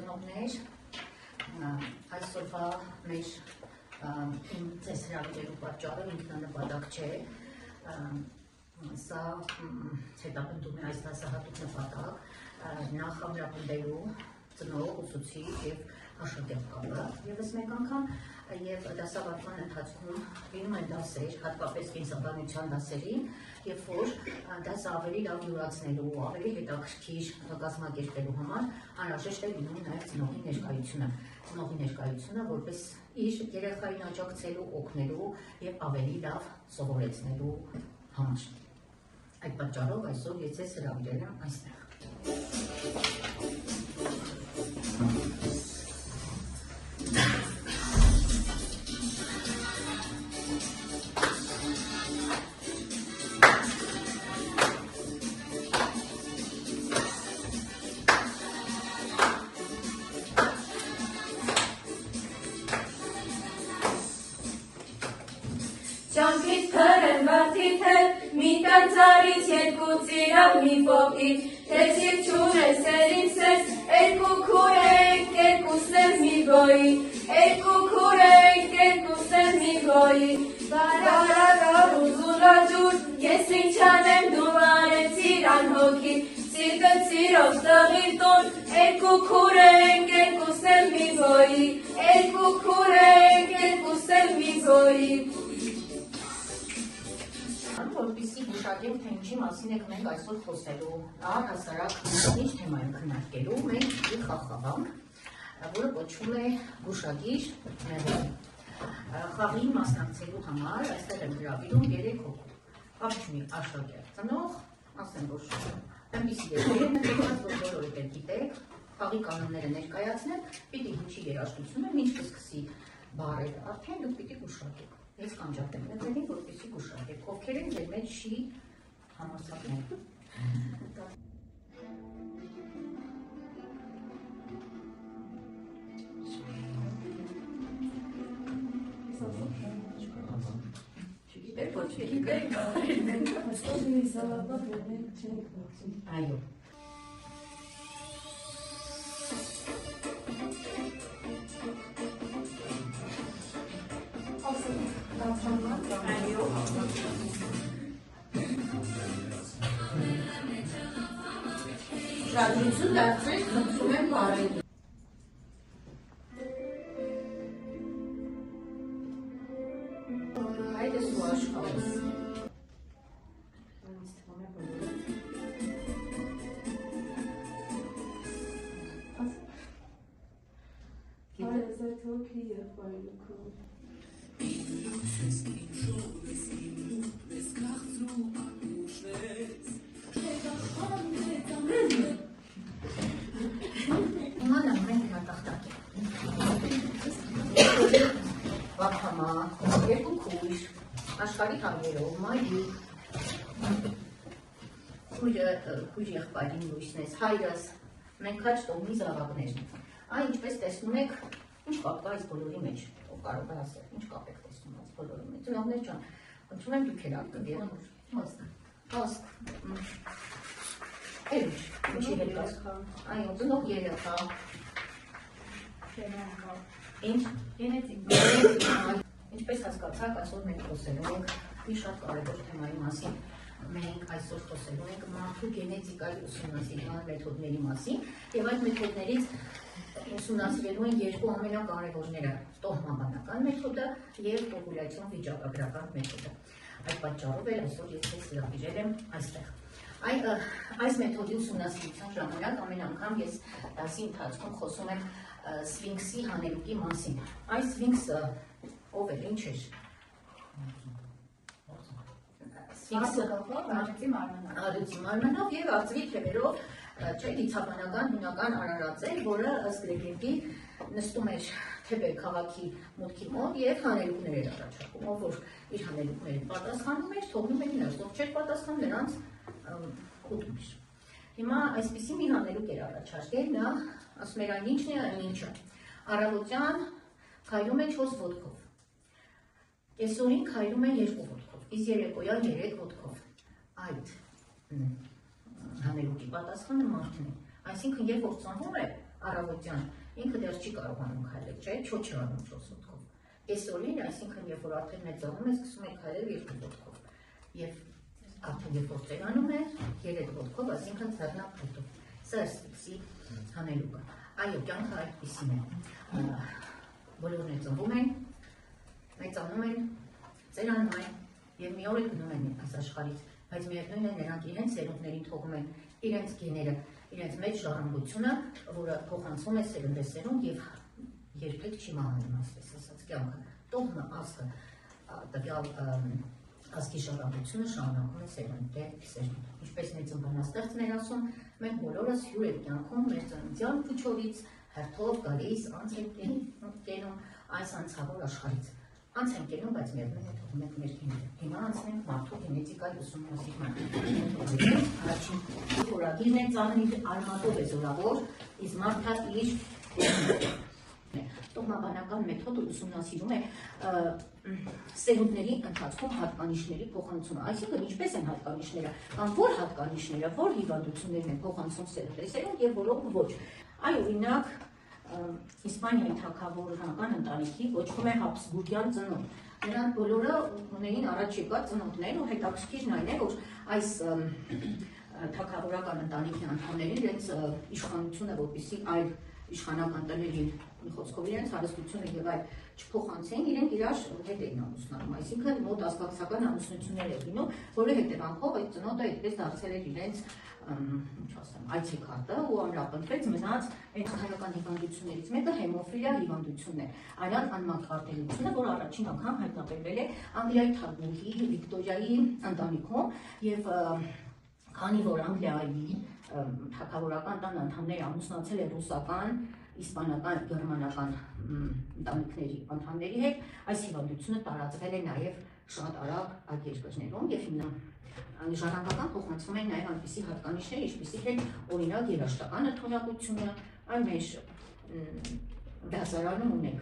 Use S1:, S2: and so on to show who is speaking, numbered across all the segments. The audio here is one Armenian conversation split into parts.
S1: ծնողներ, այսօրվա մեր իմ ձեզ հրավիրելու պատճառը ինքնանպատակ չէ, սա հետապնդում է այս դասահատուկ նպատակ, նախ ամրապնդելու ծնող, ուսուցիչ և աշակերտ կապը ևս մեկ անգամ և դասավանդման ընթացքում լինում են դասեր, հատկապես կենսաբանության դասերին, երբ որ դասը ավելի լավ յուրացնելու, ավելի հետաքրքիր կազմակերպելու համար անհրաժեշտ է լինում նաև ծնողի ներկայությունը, որպես իր երեխային աջակցելու, օգնելու և ավելի լավ սովորեցնելու համար։ Այդ պատճառով այսօր ես ձեզ հրավիրել եմ այստեղ։
S2: Ճամփից թրեն վարդիդ հետ, մի տանձարից երկու ծիրավ մի պոպիտ, թեցիվ չունես սերին սես, երկու քուր ենք, երկուսն եմ մի գոյի, երկու քուր ենք, երկուսն եմ մի գոյի, բարարար ուզուլաջուր, ես ինչ անեմ դու վարեցիր անհոգի, սիրտը ծիրով տղիր տուն, երկու քուր ենք, երկուսն եմ մի գոյի, երկու քուր ենք, երկուսն եմ մի գոյի,
S1: որպեսզի գուշակենք, թե ինչի մասին ենք մենք այսօր խոսելու, առհասարակ ինչ թեմա ենք քննարկելու, մենք մի խաղ, որը կոչվում է գուշակիր մեղեդի։ Խաղին մասնակցելու համար այստեղ եմ հրավիրում 3 հոգու, ապչունի աշակերտ ծնող, ասեմ, որ այնպիսի դեպքերում ենք եկած, որ բոլորդ էլ գիտեք, խաղի կանոնները ներկայացնեմ, պիտի հնչի երաժշտությունը, ինչ կսկսի բառերը, արդեն դուք պիտի գուշակեք։ Ես կանջատեմ նետերին, որպեսի գուշակեք, ովքեր են ձեր մեջ չի համարձակներ։ Չգիտեք, ոչ չգիտեք։ Այո։ Շադրություն դարձրեք, խնդրում եմ բարել։ Այդ ես ու աշխավես։
S2: Հարեզետ հոգի և բայլուքով։
S1: Իմանամ մենք նատախտակ վախամա, երկու քույր, աշխարհի համերով, մայրիկ, քույր եղբայրին լույսն ես, հայրս, մենք քաչ տողնի զավակներն։ Այ ինչպես տեսնում եք, ինչ կապ կա այս բոլորի մեջ, ով կարող է ասել, ինչ կապ եք տեսնում այս բոլորի մեջ, ծնողներ ջան, խնդրում եմ դուք էլ ինչի հետ կաս, այո, ծնող երեխա, ինչ, ինչպես հասկացաք, այսօր մենք խոսելու ենք մի շատ կարևոր թեմայի մասին, մենք այսօր խոսելու ենք մարդու գենետիկայի ուսումնասիրման մեթոդների մասին և այդ մեթոդներից ուսումնասիրելու են երկու ամենակարևորները, տոհմաբանական մեթոդը և պոպուլյացիոն վիճակագրական մեթոդը։ Այդ պատճառով էլ այսօր ես ձեզ հրավիրել եմ այստեղ։ Այս մեթոդի ուսումնասիրության ժամանակ ամեն անգամ ես դասի ընթացքում խոսում եմ սվինքսի հանելուկի մասին։ Այս սվինքսը ով էր, ինչ էր։ Արծվի մարմնով և արծվի թևերով դիցաբանական հունական արարած էր, որը ըստ լեգենդի նստում էր Թեբե քաղաքի մուտքի մոտ և հանելուկներ էր առաջարկում, ով որ իր հանելուկներին պատասխանում էր, թողնում էր նրանց, ով չէր պատասխանում նրանց ուտում էր։ Հիմա այսպիսի մի հանելուկ էր առաջարկել, նա ասում էր այն ինչն է, այն ինչը։ Առավոտյան քայլում է 4 ոտքով, կեսօրին քայլում է 2 ոտքով, իսկ երեկոյան 3 ոտքով։ Այդ հանելուկի պատասխանը մարդն է, այսինքն երբ որ ծնվում է, առավոտյան ինքը դեռ չի կարողանում քայլել, չէ՞, չոչ է անում 4 ոտքով։ Կեսօրին, այսինքն երբ որ արդեն մեծանում է, սկսում է քայլել 2 ոտքով։ Եվ արդեն երբ որ ծերանում է 3 ոտքով, այսինքն ձեռնափայտով։ Սա է սֆինքսի հանելուկը։ Այո, կյանքը այդպիսին է։ Բոլորն է ծնվում են, մեծանում են, ծերանում են եւ մի օր գնում են այս աշխարհից, բայց միևնույն է նրանք իրենց սերունդներին թողում են իրենց գեները, իրենց մեջ ժառանգությունը, որը փոխանցում է սերունդեսերունդ եւ երբեք չի մահանում, ասես ասած կյանքը։ Տոհմը ազգը տվյալ ազգի ժառանգությունը շարունակում է սերունդե սերունդ։ Ինչպես մեծ բանաստեղծն էր ասում, մենք բոլորս հյուր ենք կյանքում մեր ծննդյան փուչովից հերթով գալիս անց ենք կենում այս անցավոր աշխարհից։ Անց ենք կենում, բայց միևնույն է թողում ենք մեր գեները։ Հիմա անցնենք մարդու գենետիկայի ուսումնասիրման։ Առաջին խորագիրն է ծանր արմատով է զորավոր, իսկ մարդը իր տոհմաբանական մեթոդը ուսումնասիրում է սերունդների ընթացքում հատկանիշների փոխանցումը, այսինքն ինչպես են հատկանիշները, կամ որ հատկանիշները, որ հիվանդություններն են փոխանցում սերունդ եւ որոնք ոչ։ Այո, օրինակ Իսպանիայի թագավորական ընտանիքի կոչվում է Հաբսբուրգյան ծնունդ։ Նրանք բոլորը ունեին առաջ եկած ծնունդներ ու հետաքրքիրն այն է, որ այս թագավորական ընտանիքի անդամներին իրենց իշխանությունը, որպեսզի այլ իշխանական տներին մի խոսքով իրենց հարստությունը եւ այլ չփոխանցեն, իրենք իրար հետ էին ամուսնանում, այսինքն մոտ ազգակցական ամուսնություններ էր լինում, որի հետևանքով այդ ծնոտը այդպես դարձել էր իրենց ինչ ասեմ, այցեքարտը ու ամրապնդվեց մնաց այդ հայկական հիվանդություններից մեկը հեմոֆիլիա հիվանդությունն է, այլան անմակարդելությունը, որ առաջին անգամ հայտնաբերվել է Անգլիայի թագուհի Վիկտորիայի ընտանիքում եւ քանի որ Անգլիայի թագավորական տան անդամները ամուսնացել են ռուսական, իսպանական, գերմանական ընտանիքների անդամների հետ, այս հիվանդությունը տարածվել է նաև շատ արագ այդ երկրներում եւ ժառանգական փոխանցվում են նաև այնպիսի հատկանիշներ, ինչպիսիք են օրինակ երաշտական թունավորությունը, այն մեր դասարանում ունենք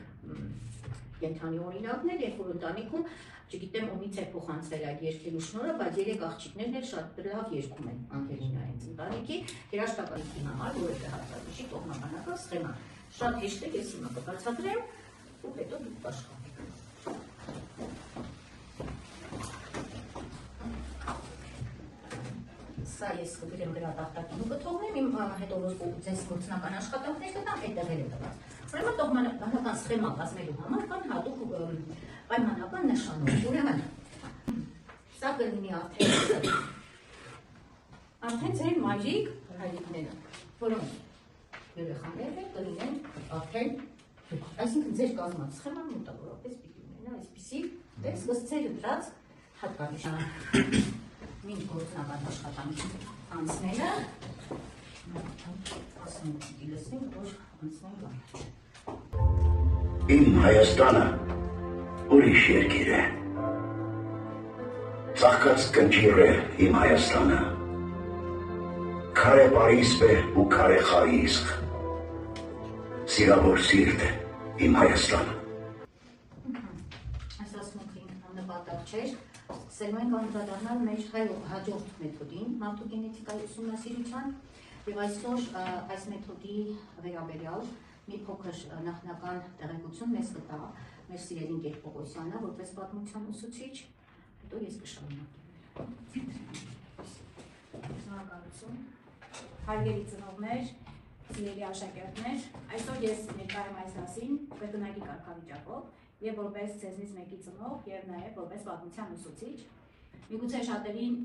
S1: կենդանի օրինակներ, երբ որ ընտանիքում չգիտեմ ումից է փոխանցվել այդ երկելու շնորհը, բայց 3 աղջիկներն էլ շատ լավ երգում են անգելինայից ընտանիքի երաշտականքի համար, որը հատկանիշի տոհմաբանական սխեմա։ Շատ հեշտ է, ես հիմա կբացատրեմ ու հետո դուք կաշխատեք։ Սա ես կգրեմ գրատախտակին ու կթողնեմ, իմ հետո ձեզ գործնական աշխատանքներ կտամ, հետևել է տված։ Ուրեմն տոհմաբանական սխեմա կազմելու համար կան հատուկ պայմանական նշաններ, ուրեմն սա կլինի արդեն ձեր մայրիկ հայրիկները, որոնք երեխաները կլինեն արդեն, այսինքն ձեր կազմած սխեման մոտավորապես պիտի ունենա այսպիսի սկսել դրած հատկանիշ։ Մինչ գործնական աշխատանքի անցնելը, ասում պիտի լսենք, որ անցնենք առաջ։
S3: Իմ Հայաստանը ուրիշ երկիր է, ծաղկած կնճիռ է իմ Հայաստանը, քարե Պարիսպ է ու քարե խարիսկ, սիրավոր սիրտ է իմ Հայաստանը։
S1: Այս ասմունքին նպատակ չէր, սկսելու ենք անդրադառնալ մեր հաջորդ մեթոդին մարդու գենետիկայի ուսումնասիրության եւ այսօր այս մեթոդի վերաբերյալ մի փոքր նախնական տեղեկություն մեզ կտա մեր սիրելի Գեգ Պողոսյանը, որպես պատմության ուսուցիչ, հետո ես կշարունակեմ։
S4: Շնորհակալություն։ Հարգելի ծնողներ, սիրելի աշակերտներ, այսօր ես ներկայ եմ այս դասին կրկնակի կարգավիճակով եւ որպես ցեզնից մեկի ծնող եւ նաեւ որպես պատմության ուսուցիչ։ Միգուցե շատերին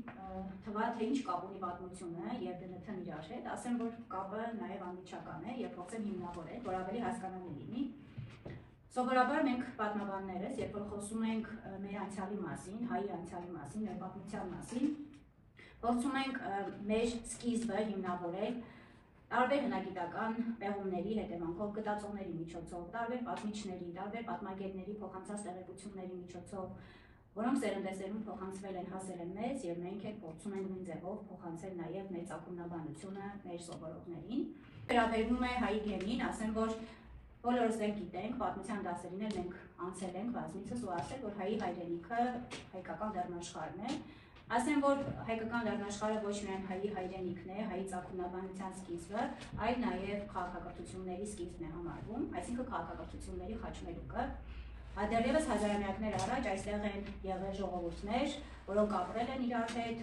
S4: թվա թե ինչ կապ ունի պատմությունը եւ ԴՆԹ-ն իրար հետ, ասեմ որ կապը նաեւ անմիջական է եւ փորձեմ հիմնավորել, որ ավելի հասկանալի լինի։ Սովորաբար մենք պատմաբաններս, երբ որ խոսում ենք մեր անցյալի մասին, հայի անցյալի մասին, մեր պատմության մասին, փորձում ենք մեր սկիզբը հիմնավորել տարբեր հնագիտական պեղումների հետևանքով, գտածոների միջոցով, տարբեր պատմիչների, տարբեր պատմագետների փոխանցած տեղեկությունների միջոցով, որոնք սերնդեսերուն փոխանցվել են, հասել են մեզ եւ մենք էլ փորձում ենք նույն ձևով փոխանցել նաեւ մեր ծագումնաբանությունը մեր սովորողներին։ Վերաբերվում է հայի գենին, ասեմ որ բոլորս մենք գիտենք, պատմության դասերին էլ մենք անցել ենք բազմիցս ու ասել, որ հայի հայրենիքը հայկական լեռնաշխարհն է, Ասեմ, որ հայկական լեռնաշխարհը ոչ միայն հայի հայրենիքն է, հայի ծագումնաբանության սկիզբը, այլ նաև քաղաքակրթությունների սկիզբն է համարվում, այսինքն քաղաքակրթությունների խաչմերուկը։ Դեռևս հազարամյակներ առաջ այստեղ են եղել ժողովուրդներ, որոնք ապրել են իրար հետ,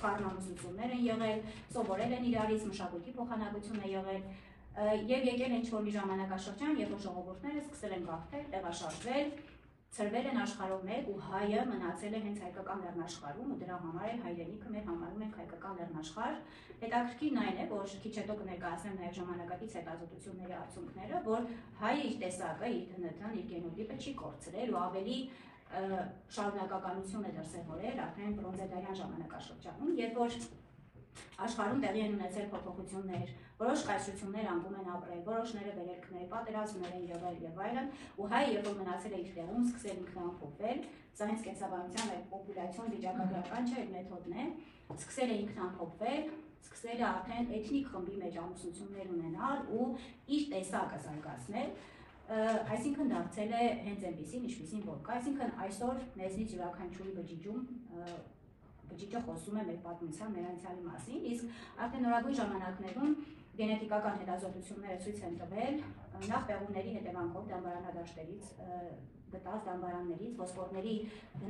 S4: խառնամուսնություններ են եղել, սովորել են իրարից, մշակույթի փոխանակություն է եղել, եւ եկել են ինչ-որ մի ժամանակաշրջան, երբ որ ժողովուրդները սկսել են գաղթել, տեղաշարժվել, ծրվել են աշխարհով մեկ ու հայը մնացել է հենց հայկական լեռնաշխարհում ու դրա համար էլ հայրենիքը մեր համարում ենք հայկական լեռնաշխարհ։ Հետաքրքիրն այն է, որ քիչ հետո կներկայացնեմ նաև ժամանակակից հետազոտությունների արդյունքները, որ հայը իր տեսակը, իր ԴՆԹ-ն, իր գենոտիպը չի կորցրել ու ավելի շարունակականություն է դրսևորել արդեն բրոնզեդարյան ժամանակաշրջանում, երբ որ աշխարհում տեղի են ունեցել փոփոխություններ, որոշ կայսրություններ անկում են ապրել, որոշները վերելքներ, պատերազմներ են եղել եւ այլն, ու հայը երբ որ մնացել է իր տեղում, սկսել ինքնամփոփվել, սա հենց կենսաբանության այդ պոպուլյացիոն վիճակագրական չէ, այդ մեթոդն է, սկսել է ինքնամփոփվել, սկսել է արդեն էթնիկ խմբի մեջ ամուսնություններ ունենալ ու իր տեսակը զարգացնել, այսինքն դարձել է հենց այնպեսին, ինչպեսին որ կա, այսինքն այսօր մեզնից յուրաքանչյուրի բջիջը խոսում է մեր պատմության, մեր անցյալի մասին, իսկ արդեն նորագույն ժամանակներում գենետիկական հետազոտությունները ցույց են տվել նախ պեղումների հետևանքով դամբարանադաշտերից գտած դամբարաններից ոսկորների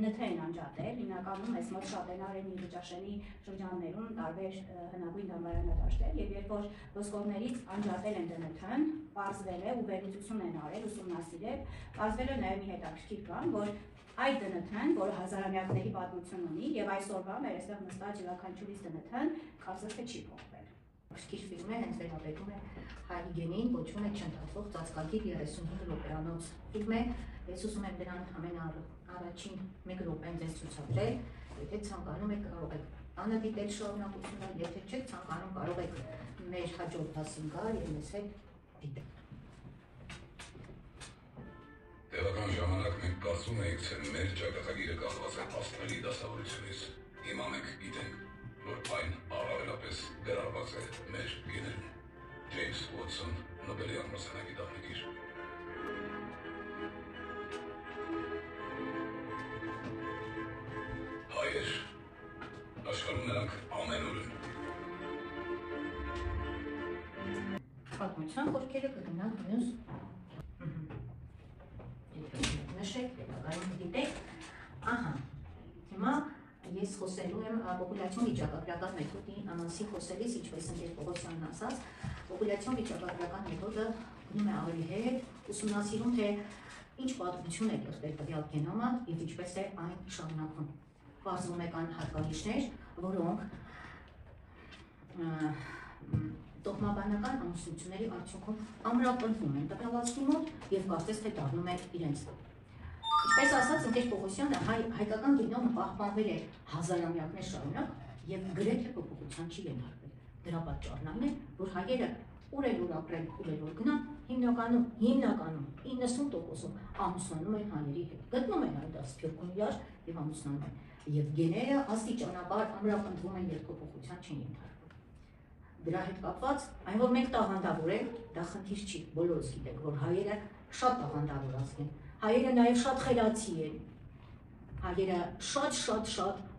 S4: ԴՆԹ են անջատել, հիմնականում այս մոտ շատենարենի լճաշենի շրջաններում տարբեր հնագույն դամբարանադաշտեր եւ երբ որ ոսկորներից անջատել են ԴՆԹ-ն, պարզվել է ու վերլուծություն են արել, ուսումնասիրել, պարզվել է նաեւ մի հետաքրքիր բան, որ այդ ԴՆԹ-ն, որը հազարամյակների պատմություն ունի եւ այսօրվա մեր այստեղ նստած յուրաքանչյուրիս ԴՆԹ-ն կարծես թե չի փոխվել։ Քիչ ֆիլմ է, հենց վերաբերում է հայի գենին, կոչվում է չընդհատվող ծածկագիր 35 րոպեանոց ֆիլմ է։ Ես ուզում եմ դրան ամենաառաջին 1 րոպեն ձեզ ցուցադրել, եթե ցանկանում եք կարող եք անը դիտել շարունակությունը, եթե չեք ցանկանում կարող եք մեր հաջորդ դասին գալ եւ մեզ հետ դիտել։
S5: Տևական ժամանակ մենք կարծում էինք, թե մեր ճակատագիրը կախված է աստղերի դասավորությունից։ Հիմա մենք գիտենք, որ այն առավելապես գրաված է մեր գեներում։ Ջեյմս Ուոտսոն, Նոբելի ամրոցանակի դափնեկիր։ Հայեր, աշխարհում նրանք ամեն օր են։
S1: Պատմության խորքերը կգնան մյուս նշեք, հետագայում դիտեք, ահա, հիմա ես խոսելու եմ պոպուլյացիոն վիճակագրական մեթոդի մասին խոսելիս, ինչպես ընկեր Պողոսյանն ասաց, պոպուլյացիոն վիճակագրական մեթոդը գնում է ավելի հետ, ուսումնասիրում, թե ինչ պատմություն է կերտել տվյալ գենոմը եւ ինչպես է այն շարունակվում։ Պարզվում է կան հատկանիշներ, որոնք տոհմաբանական ամուսնությունների արդյունքում ամրապնդվում են տվյալացնի մոտ եւ կարծես թե դառնում են իրենց։ Ինչպես ասաց ընկեր Պողոսյանը, հայկական գենոմը պահպանվել է հազարամյակներ շարունակ եւ գրեթե փոփոխության չի ենթարկվել։ Դրա պատճառն այն է, որ հայերը ուր են որ ապրել, ուր են որ գնան, հիմնականում 90%-ով ամուսնանում են հայերի հետ։ Գտնում են այդ սփյուռքուն իրար եւ ամուսնանում են։ Եվ գեները աստիճանաբար ամրապնդվում են եւ փոփոխության չեն ենթարկվում։ Դրա հետ կապված, այն որ մենք տաղանդավոր ենք, դա խնդիր չի, բոլորս գիտենք, որ հայերը շատ տաղանդավոր ազգ են։ Հայերը նաև շատ խելացի են, հայերը շատ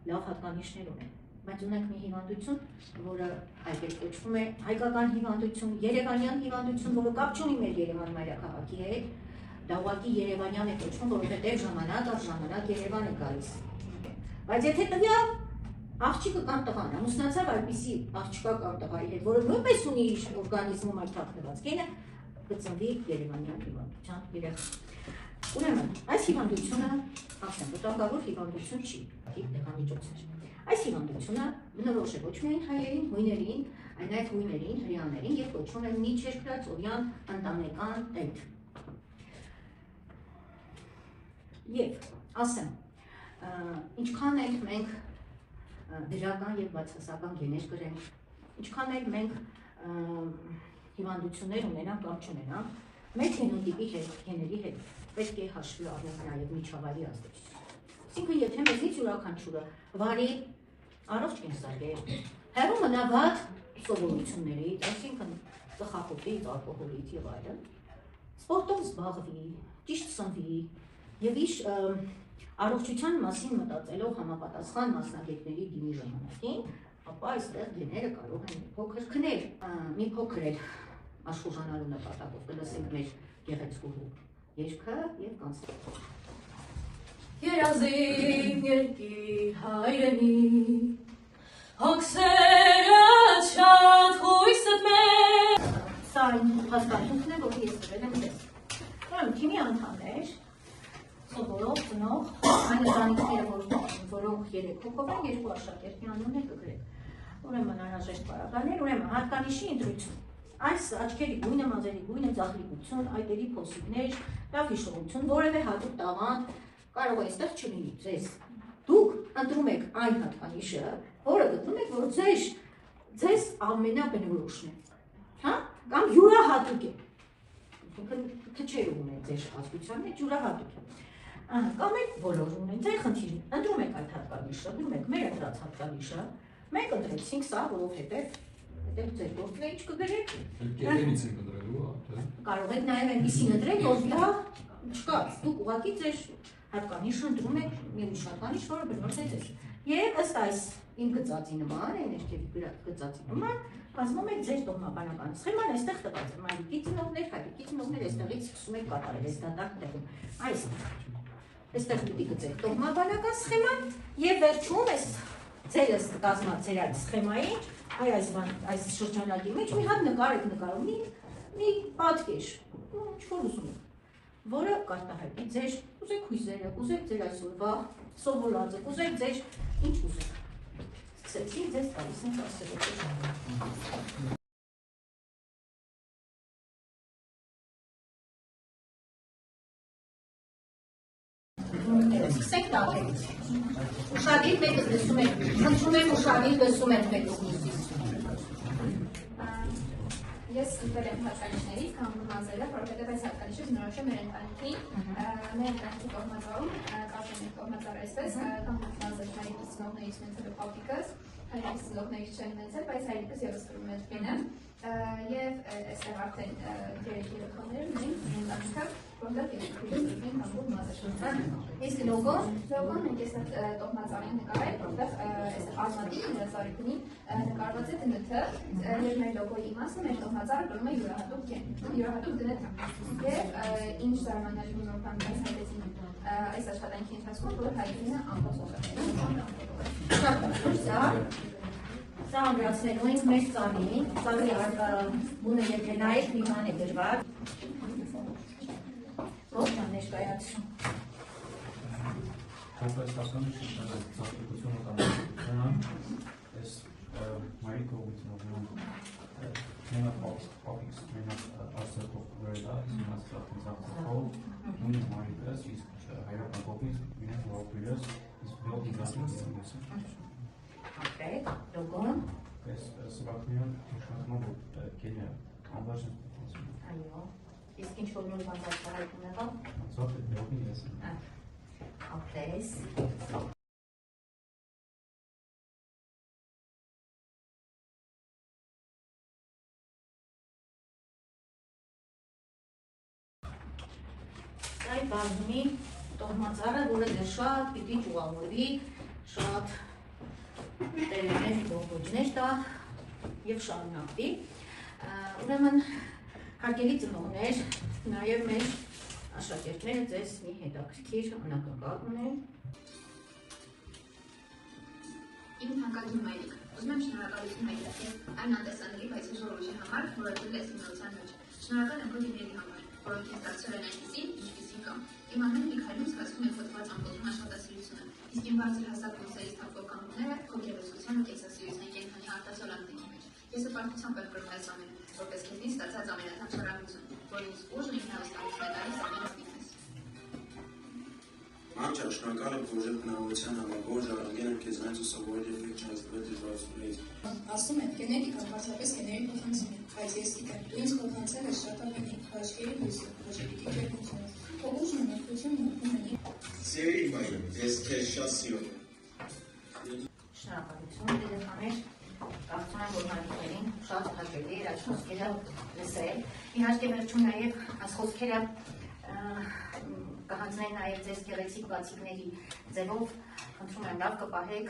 S1: լավ հատկանիշներ ունեն, բայց ունենք մի հիվանդություն, որը այդպես կոչվում է հայկական հիվանդություն, երևանյան հիվանդություն, որը կապ չունի մեր Երևան մայրաքաղաքի հետ, դա ուղղակի երևանյան է կոչվում, որովհետև ժամանակ առ ժամանակ Երևան է գալիս։ Բայց եթե տվյալ աղջիկը կամ տղան ամուսնացավ այդպիսի աղջկա կամ տղայի հետ, որը նույնպես ունի իր օրգանիզմում այդ թաքնված գենը, կծնվի երևանյան հիվանդության երեխա։ Ուրեմն, այս հիվանդությունը, ասեմ, վտանգավոր հիվանդություն չի, դեղամիջոց է։ Այս հիվանդությունը բնորոշ է ոչ միայն հայերին, հույներին, այն այդ հույներին, հրեաներին եւ կոչվում է միջերկրածովյան ընտանեկան տեթ։ Եվ, ասեմ, ինչքան էլ մենք դրական եւ բացասական գեներ կրենք, ինչքան էլ մենք հիվանդություններ ունենանք կամ չունենանք, մեր գենոտիպի հետ, գեների հետ պետք է հաշվի առնել նաև միջավայրի ազդեցություն։ Այսինքն, եթե մեզնից յուրաքանչյուրը վարի առողջ կենսակ է, հեռու մնա վատ սովորություններից, այսինքն ծխախոտից, ալկոհոլից եւ այլն, սպորտով զբաղվի, ճիշտ սնվի եւ իր Առողջության մասին մտածելով համապատասխան մասնագետների դիմի ժամանակին, ապա այստեղ գեները կարող են փոքր քնել, մի փոքր էլ աշխուժանալու նպատակով կլսենք մեր գեղեցկուհու երգը եւ կանցնենք։
S2: Երազին երկիր հայրենի, հոգսերը շատ հույսդ մեր։
S1: Սա այն հաստատությունն է, որ ես տվել եմ ձեզ։ Ուրեմն թիմի անդամներ, սովորող, ծնող, այն ընտանիքները, որոնք 3 հոգով են, 2 աշակերտի անուններ կգրեք։ Ուրեմն անհրաժեշտ պարագաներ, ուրեմն հատկանիշի ընտրություն։ Այս աչքերի գույնը, մազերի գույնը, ձախլիկություն, այտերի փոսիկներ, լավ հիշողություն, որևէ հատուկ տաղանդ կարող է այստեղ չլինի ձեզ։ Դուք ընտրում եք այն հատկանիշը, որը գտնում եք, որ ձեզ ամենաբնորոշն է, հա? Կամ յուրահատուկ է։ Քչեր ունեն ձեր ազգության մեջ յուրահատուկ է։ Կամ էլ բոլոր ունեն ձեր խնդիրը։ Ընտրում եք այդ հատկանիշը, ընտրում եք մեր ընտրած հատկանիշը։ Մենք ընտրեցինք սա, որովհետև ձեր գործն է ինչ կգրեք։
S6: Կերտերից ենք ընտրելու, թե։
S1: Կարող եք նաև այնպեսին ընտրել, որ լավ չկա, դուք ուղղակի ձեր հատկանիշը ընտրում եք մի ուրիշ հատկանիշ, որը բնորոշ է ձեզ։ Եվ ըստ այս իմ գծածի նման, այն ներքևի գծածի նման, կազմում եք ձեր տոհմաբանական սխեման, այստեղ տված է մայրիկի ծնողներ, հայրիկի ծնողներ, այստեղից սկսում եք կատարել այս դատարկ տեղում։ Այստեղ պիտի գծեք տոհմաբանական սխեման եւ վերջում ձերս կազմած ձեր այդ սխեմային, այս շրջանակի մեջ մի հատ նկար եք նկարում, մի պատկեր, ինչ-որ ուզում եք, որը կարտահայտի ձեր ուզեք հույզերը, ուզեք ձեր այսօրվա սովորածը, ուզեք ձեր ինչ ուզեք։ Սկսեցին ձեզ տալիս ենք 10 րոպե։ Սկսենք տալից։ Ուշադիր մեկս լսում եք, խնդրում եմ ուշադիր լսում եք մեկս մյուսից։
S2: Ես ընտրել եմ հատկանիշներից կամ մազերը, որովհետև այս հատկանիշը բնորոշ է մեր ընտանիքի կողմածառում, կարծեմ եք կողմածառ այսպես, կամ մազեր հայրիկիս ծնողներից ունեցել է պապիկս, հայրիկիս ծնողներից չեն ունեցել, բայց հայրիկս ևս կրում էր գենը, եւ այստեղ արդեն երեխաները ունենք ընտանիքը, որտեղ երեխաները ունեն համբուրգ մազեր։
S1: Իսկ լոգոն
S2: մենք այստեղ տոհմածառ ենք նկարել, որտեղ այստեղ արմատի ծառիկունի նկարված է դնթը, եւ մեր լոգոյի իմաստը մեր տոհմածառը կրում է յուրահատուկ դնթը։ Եվ ինչ զարմանալի նոր բան հայտնեցին այս աշխատանքի ընթացքում, որ հայտնի ամբողջ
S1: Սա ամրացնելու ենք մեր ծառին, ծառի բունը եթե նայեք մի բան է գրված։ Ո՞ր բան ներկայացնում։
S6: Հոպես հասկանում եք ծաղկությունը կամ այս մայրի կողմից մենակ պապիկս մենակ արսակով վերելա, իսկ ծաղկով նույն մայրիկս, իսկ հայրական կողմից մենակ լողբիրս, իսկ բլոգի գասնից ես
S1: Okay, լոգոն։
S6: Այս սվակնիան իշխանքում որ կենը անվարժ են պատասում։
S1: Այո, իսկ ինչ որ նոր բան հայտնում եղավ։
S6: Ծաղկը բլոգի ես։
S1: Okay. Այդ բազմի տոհմածառը, որը դեռ շատ պիտի ճուղավորվի, շատ տերերներ, բողբոջներ տա և շարունակվի։ Ուրեմն հարգելի ծնողներ, նաև մեր աշակերտները ձեզ մի հետաքրքիր անակնկալ ունեն։
S2: Իմ թանկագին մայրիկ, ուզում եմ շնորհակալություն հայտնել այն անտեսանելի բայց հզոր ուժի համար, որը դրել ես իմ նորության մեջ։ Շնորհակալ եմ քո գիների համար, որոնք ինձ դարձրել են այնպիսին, ինչպիսին կամ։ Իմ ամեն մի քայլում զգացվում եմ խոթված ամբողջ աշխատասիրությունը, իսկ իմ բարձր հասակ կուրսերից թափվող կանոնները քո գեղեցկության ու կենսասիրության կենդանի արտացոլանքների մեջ։ Ես հպարտությամբ եմ կրում այս ամենը, որպես քեզնից ստացած ամենաթանկ շարունակություն, որ ինձ ուժ ու ինքնավստահություն է տալիս ամենից ինքնես։
S7: Մամչա, շնորհակալ եմ քո բնավորության համար, որ ժառանգել եմ քեզնից ու սովորել եմ չհասնվել դժվարություններից։
S8: Ասում եմ, գենետիկան պարզապես գեների փոխանցում է, բայց ես գիտեմ, դու ինձ փոխանցել ես շատ ավելի, քո աչքերի լույսը, քո ժպիտի ջերմությունը, քո ուժն ու մտքությունն ունի։
S7: Սիրելի մայր, ես քեզ շատ սիրում եմ։
S1: Շնորհակալություն երեխաներ, կարծում եմ, որ մայրիկներին շատ հաճելի էր այս խոսքերը լսել։ Իհարկե վերջում նաև այս խոսքերը կհանձնեն նաև ձեզ գեղեցիկ բացիկների ձևով, խնդրում եմ լավ կպահեք,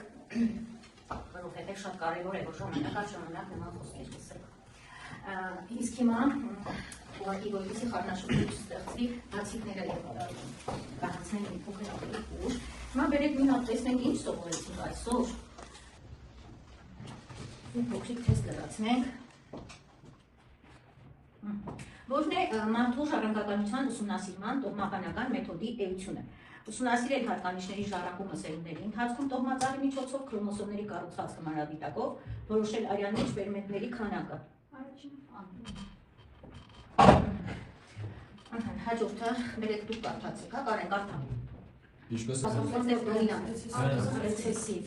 S1: որովհետև շատ կարևոր է, որ ժամանակ նման խոսքեր լսեք։ Իսկ հիմա ուղղակի որպեսզի խառնաշփոթ ստեղծվի բացիկները կհանձնեն մի փոքր ավելի ուշ։ Հիմա բերեք մի հատ տեսնենք ինչ սովորեցինք այսօր։ Մի փոքրիկ թեստ լրացնենք։ Որն է մարդու ժառանգականության ուսումնասիրման տոհմաբանական մեթոդի էությունը։ Ուսումնասիրել հատկանիշների ժառանգումը սերունդների ընթացքում տոհմածաղի միջոցով քրոմոսոմների կառուցվածքը մանրադիտակով, որոշել արյան մեջ ֆերմենտների քանակը։ Հաջորդը բերեք դուք կարդացեք, հա, Կարեն կարդա։ Ռեցեսիվ։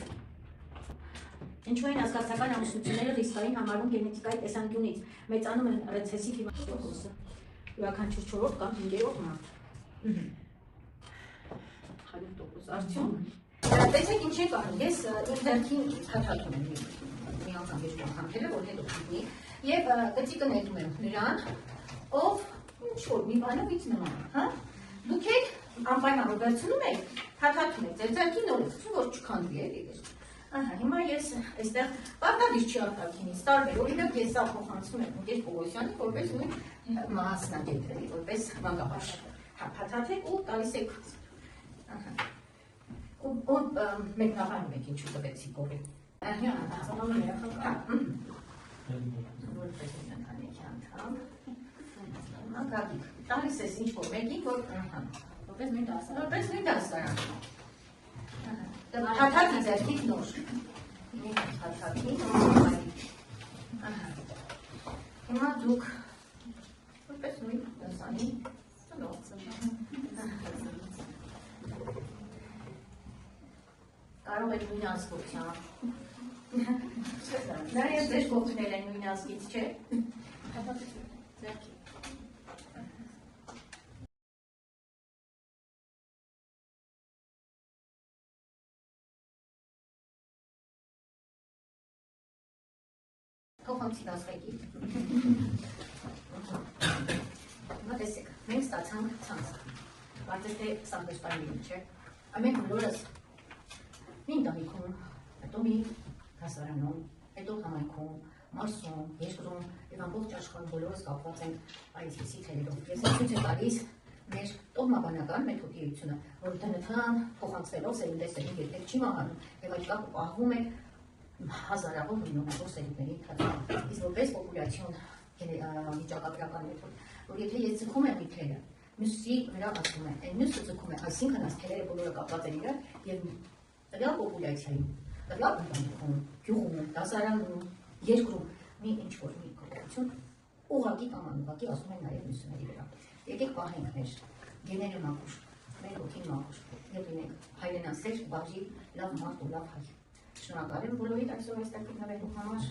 S1: Ինչու են ազգացական ամուսնությունները ռիսկային համարում գենետիկայի տեսանկյունից, մեծանում են ռեցեսիվ հիմնախոսը, յուրաքանչյուր 4-րդ կամ 5-րդ մարդ։ 100% արդյոք։ Տեսեք ինչ եք անում, ես իմ ձեռքին քաթաթում եմ մի անգամ երկու անգամ թելը, որ հետո քիտնի, եւ գծիկը նետում եմ նրան, ով ինչ-որ մի բանով ինձ նման է, հա։ Դուք եք անպայման վերցնում եք, քաթաթում եք ձեր ձեռքին նորից, որ չքանդվի էլի։ Ահա, հիմա ես այստեղ պարտադիր չի արտաքինից տարբեր, օրինակ ես սա փոխանցում եմ Գեր Պողոսյանի, որպես նույն մասնագետ, որպես մանկաբույժ։ Փաթաթեք ու տալիս եք։ Ահա։ Ու մեկնաբանում եք ինչու տվեցի կողի։ Ահա, ասում եմ երախան։ Որպես ընտանիքի անդամ։ Հիմա գաբիկ։ Տալիս ես ինչ-որ մեկին, որ ահա, որպես նույն դասարան։ Որպես նույն դասարան։ Հաթաթի ձերքիք նոր, հաթաթի նոր, հիմա դուք, որպես նույն դասանի, կարող եք նույն ազգությամբ, նաև դեր կողքնել են նույն ազգից, չէ? Ձերքի։ Փոխանցի դասղեկի։ Հիմա տեսեք, մենք ստացանք ցանց։ Կարծես թե սամբեստային լինի, չէ։ Ամեն բոլորս մի ընտանիքում, հետո մի դասարանում, հետո համայնքում, մարզում, երկրում եւ ամբողջ աշխարհում բոլորս կապված ենք այսպիսի թեմերով։ Ես ցույց եմ տալիս մեր տոհմաբանական մեթոդի էությունը, որ ԴՆԹ-ն փոխանցվելով սերունդեսերին երբեք չի մահանում եւ այդ կապը պահվում է հազարավոր միլիոնավոր սերունդների ընթացքում։ Իսկ որպես պոպուլյացիոն վիճակագրական մեթոդ, որ եթե ես ձգում եմ մի թելը, մյուսի վրա ասում է, այն մյուսը ձգում է, այսինքն այս թելերը բոլորը կապված են իրար եւ տվյալ պոպուլյացիայում, տվյալ ընտանիքում, գյուղում, դասարանում, երկրում մի ինչ-որ մի կողմություն ուղղակի կամ անուղղակի ասում են նաեւ մյուսների վրա։ Եկեք պահենք մեր գեները մաքուր, մեր հոգին մաքուր եւ լինենք հայրենասեր, բաժի, լավ մարդ ու լավ հայ։ Շնորհակալ եմ բոլորիդ այսօր այստեղ գտնվելու համար։